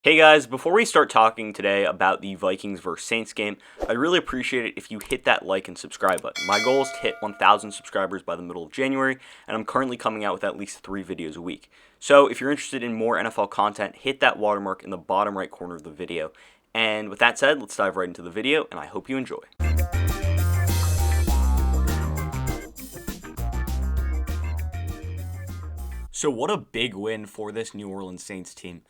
Hey guys, before we start talking today about the Vikings vs. Saints game, I'd really appreciate it if you hit that like and subscribe button. My goal is to hit 1,000 subscribers by the middle of January, and I'm currently coming out with at least 3 videos a week. So if you're interested in more NFL content, hit that watermark in the bottom right corner of the video. And with that said, let's dive right into the video, and I hope you enjoy. So what a big win for this New Orleans Saints team.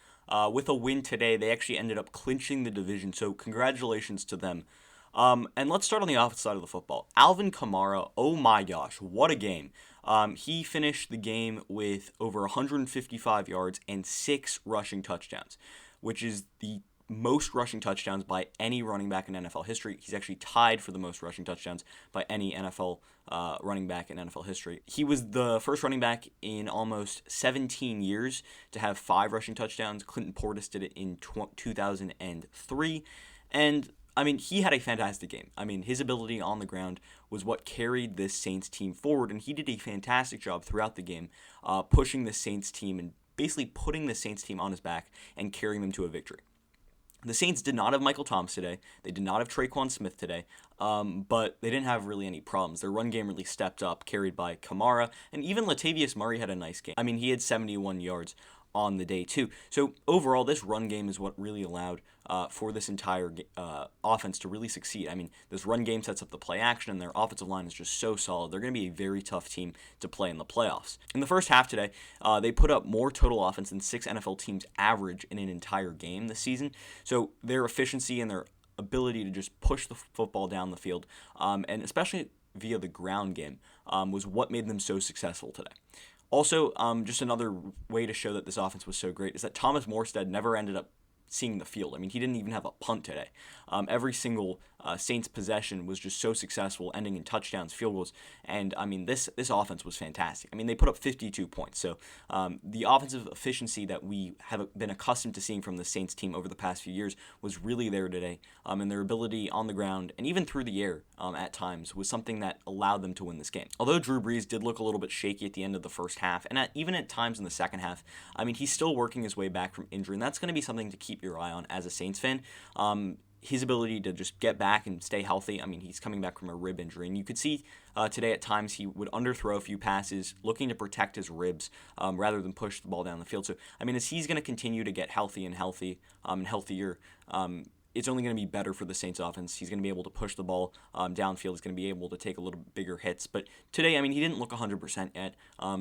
With a win today, they actually ended up clinching the division, so congratulations to them. And let's start on the offensive side of the football. Alvin Kamara, oh my gosh, what a game. He finished the game with over 155 yards and 6 rushing touchdowns, which is the most rushing touchdowns by any running back in NFL history. He's actually tied for the most rushing touchdowns by any NFL running back in NFL history. He was the first running back in almost 17 years to have 5 rushing touchdowns. Clinton Portis did it in 2003. And I mean, he had a fantastic game. I mean, his ability on the ground was what carried this Saints team forward, and he did a fantastic job throughout the game, pushing the Saints team and basically putting the Saints team on his back and carrying them to a victory. The Saints did not have Michael Thomas today. They did not have Traquan Smith today, but they didn't have really any problems. Their run game really stepped up, carried by Kamara, and even Latavius Murray had a nice game. I mean, he had 71 yards on the day too. So overall, this run game is what really allowed for this entire offense to really succeed. I mean, this run game sets up the play action, and their offensive line is just so solid. They're going to be a very tough team to play in the playoffs. In the first half today, they put up more total offense than 6 NFL teams average in an entire game this season. So their efficiency and their ability to just push the football down the field, and especially via the ground game, was what made them so successful today. Also, just another way to show that this offense was so great is that Thomas Morstead never ended up seeing the field. I mean, he didn't even have a punt today. Every single Saints possession was just so successful, ending in touchdowns, field goals, and I mean, this offense was fantastic. I mean, they put up 52 points. So the offensive efficiency that we have been accustomed to seeing from the Saints team over the past few years was really there today, and their ability on the ground and even through the air at times was something that allowed them to win this game. Although Drew Brees did look a little bit shaky at the end of the first half, and even at times in the second half, I mean, he's still working his way back from injury, and that's going to be something to keep your eye on as a Saints fan. His ability to just get back and stay healthy. I mean, he's coming back from a rib injury, and you could see today at times he would underthrow a few passes, looking to protect his ribs rather than push the ball down the field. So, I mean, as he's going to continue to get healthy and healthier, it's only going to be better for the Saints offense. He's going to be able to push the ball downfield. He's going to be able to take a little bigger hits. But today, I mean, he didn't look 100% yet.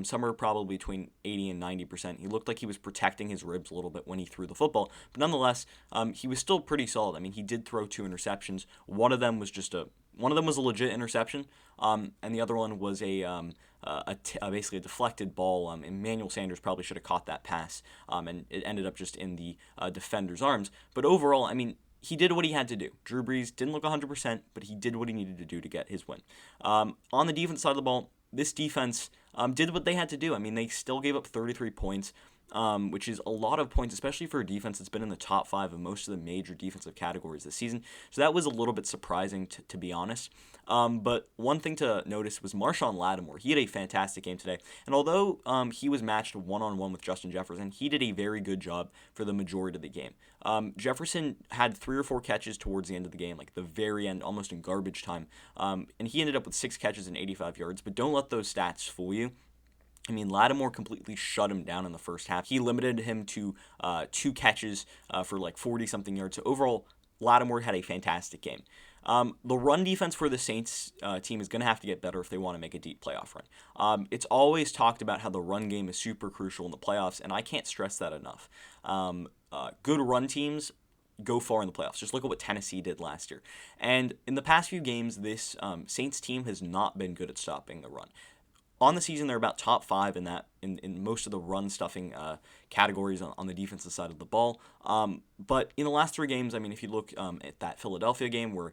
Somewhere probably between 80 and 90%. He looked like he was protecting his ribs a little bit when he threw the football. But nonetheless, he was still pretty solid. I mean, he did throw 2 interceptions. One of them was a legit interception, and the other one was basically a deflected ball. Emmanuel Sanders probably should have caught that pass, and it ended up just in the defender's arms. But overall, I mean, he did what he had to do. Drew Brees didn't look 100%, but he did what he needed to do to get his win. On the defense side of the ball, this defense did what they had to do. I mean, they still gave up 33 points, which is a lot of points, especially for a defense that's been in the top 5 of most of the major defensive categories this season. So that was a little bit surprising, to be honest. But one thing to notice was Marshon Lattimore. He had a fantastic game today. And although he was matched one-on-one with Justin Jefferson, he did a very good job for the majority of the game. Jefferson had 3 or 4 catches towards the end of the game, like the very end, almost in garbage time. And he ended up with 6 catches and 85 yards. But don't let those stats fool you. I mean, Lattimore completely shut him down in the first half. He limited him to 2 catches for like 40-something yards. So overall, Lattimore had a fantastic game. The run defense for the Saints team is going to have to get better if they want to make a deep playoff run. It's always talked about how the run game is super crucial in the playoffs, and I can't stress that enough. Good run teams go far in the playoffs. Just look at what Tennessee did last year. And in the past few games, this Saints team has not been good at stopping the run. On the season, they're about top 5 in most of the run stuffing categories on the defensive side of the ball. But in the last 3 games, I mean, if you look at that Philadelphia game where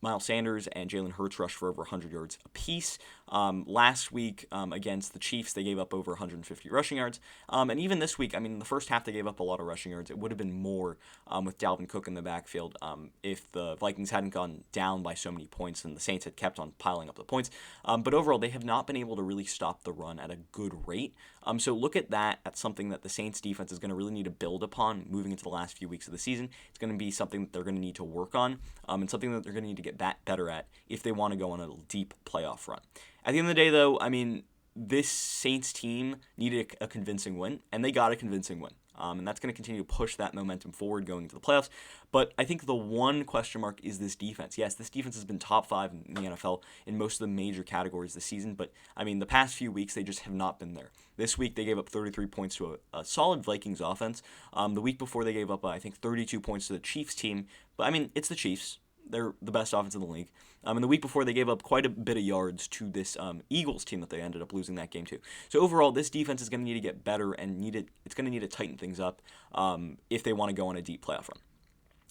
Miles Sanders and Jalen Hurts rushed for over 100 yards apiece. Last week against the Chiefs, they gave up over 150 rushing yards. And even this week, I mean, in the first half, they gave up a lot of rushing yards. It would have been more with Dalvin Cook in the backfield if the Vikings hadn't gone down by so many points and the Saints had kept on piling up the points. But overall, they have not been able to really stop the run at a good rate. So look at that as something that the Saints defense is going to really need to build upon moving into the last few weeks of the season. It's going to be something that they're going to need to work on and something that they're going to need to get better at if they want to go on a deep playoff run. At the end of the day, though, I mean, this Saints team needed a convincing win, and they got a convincing win. And that's going to continue to push that momentum forward going into the playoffs. But I think the one question mark is this defense. Yes, this defense has been top 5 in the NFL in most of the major categories this season. But, I mean, the past few weeks, they just have not been there. This week, they gave up 33 points to a solid Vikings offense. The week before, they gave up, I think, 32 points to the Chiefs team. But, I mean, it's the Chiefs. They're the best offense in the league. And the week before, they gave up quite a bit of yards to this Eagles team that they ended up losing that game to. So overall, this defense is going to need to get better and it's going to need to tighten things up if they want to go on a deep playoff run.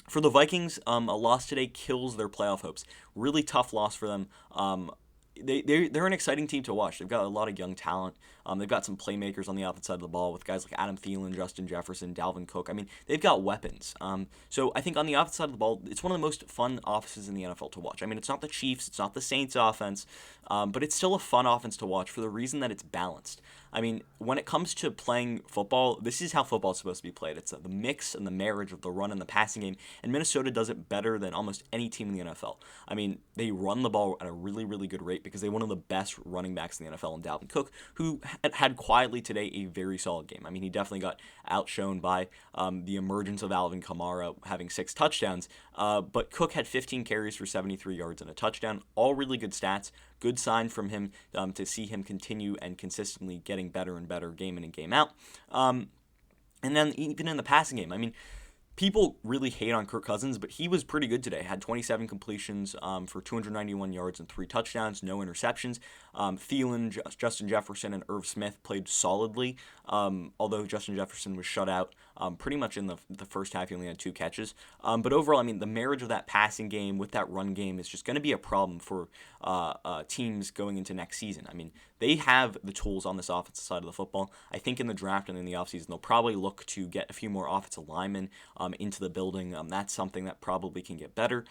For the Vikings, a loss today kills their playoff hopes. Really tough loss for them. They're an exciting team to watch. They've got a lot of young talent. They've got some playmakers on the opposite side of the ball with guys like Adam Thielen, Justin Jefferson, Dalvin Cook. I mean, they've got weapons. So I think on the opposite side of the ball, it's one of the most fun offenses in the NFL to watch. I mean, it's not the Chiefs, it's not the Saints offense, but it's still a fun offense to watch for the reason that it's balanced. I mean, when it comes to playing football, this is how football is supposed to be played. It's the mix and the marriage of the run and the passing game, and Minnesota does it better than almost any team in the NFL. I mean, they run the ball at a really, really good rate because they have one of the best running backs in the NFL in Dalvin Cook, who had quietly today a very solid game. I mean, he definitely got outshone by the emergence of Alvin Kamara having 6 touchdowns, but Cook had 15 carries for 73 yards and a touchdown. All really good stats. Good sign from him to see him continue and consistently getting better and better game in and game out. And then even in the passing game, I mean, people really hate on Kirk Cousins, but he was pretty good today. Had 27 completions for 291 yards and 3 touchdowns, no interceptions. Thielen, Justin Jefferson, and Irv Smith played solidly, although Justin Jefferson was shut out pretty much in the first half. He only had 2 catches. But overall, I mean, the marriage of that passing game with that run game is just going to be a problem for teams going into next season. I mean, they have the tools on this offensive side of the football. I think in the draft and in the offseason, they'll probably look to get a few more offensive linemen into the building. That's something that probably can get better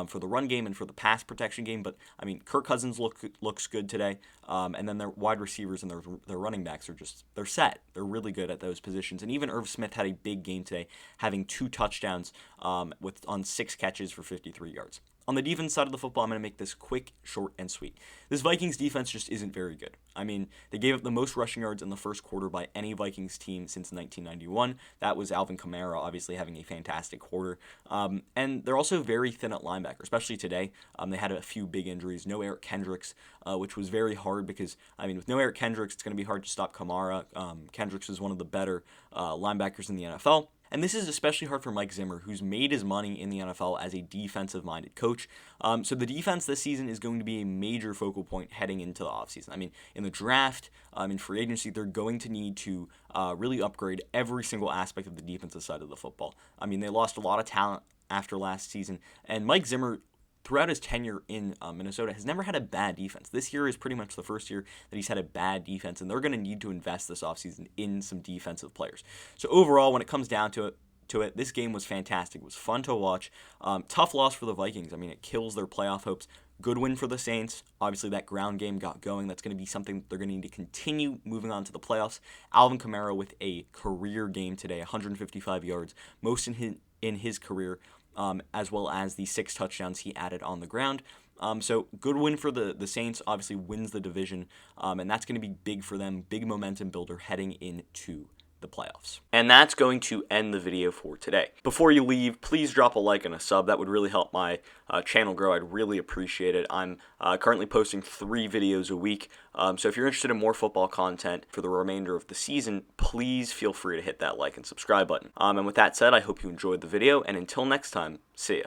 for the run game and for the pass protection game. But, I mean, Kirk Cousins looks good today. And then their wide receivers and their running backs they're set. They're really good at those positions. And even Irv Smith had a big game today, having 2 touchdowns on 6 catches for 53 yards. On the defense side of the football, I'm going to make this quick, short, and sweet. This Vikings defense just isn't very good. I mean, they gave up the most rushing yards in the first quarter by any Vikings team since 1991. That was Alvin Kamara, obviously having a fantastic quarter. And they're also very thin at linebacker, especially today. They had a few big injuries. No Eric Kendricks, which was very hard because, I mean, with no Eric Kendricks, it's going to be hard to stop Kamara. Kendricks is one of the better linebackers in the NFL. And this is especially hard for Mike Zimmer, who's made his money in the NFL as a defensive-minded coach. So the defense this season is going to be a major focal point heading into the offseason. I mean, in the draft, in free agency, they're going to need to really upgrade every single aspect of the defensive side of the football. I mean, they lost a lot of talent after last season, and Mike Zimmer, throughout his tenure in Minnesota, has never had a bad defense. This year is pretty much the first year that he's had a bad defense, and they're going to need to invest this offseason in some defensive players. So overall, when it comes down to it, this game was fantastic. It was fun to watch. Tough loss for the Vikings. I mean, it kills their playoff hopes. Good win for the Saints. Obviously, that ground game got going. That's going to be something that they're going to need to continue moving on to the playoffs. Alvin Kamara with a career game today, 155 yards, most in his career, as well as the 6 touchdowns he added on the ground. So good win for the Saints, obviously wins the division, and that's going to be big for them, big momentum builder heading into the playoffs. And that's going to end the video for today. Before you leave, please drop a like and a sub. That would really help my channel grow. I'd really appreciate it. I'm currently posting 3 videos a week, so if you're interested in more football content for the remainder of the season, please feel free to hit that like and subscribe button. And with that said, I hope you enjoyed the video, and until next time, see ya.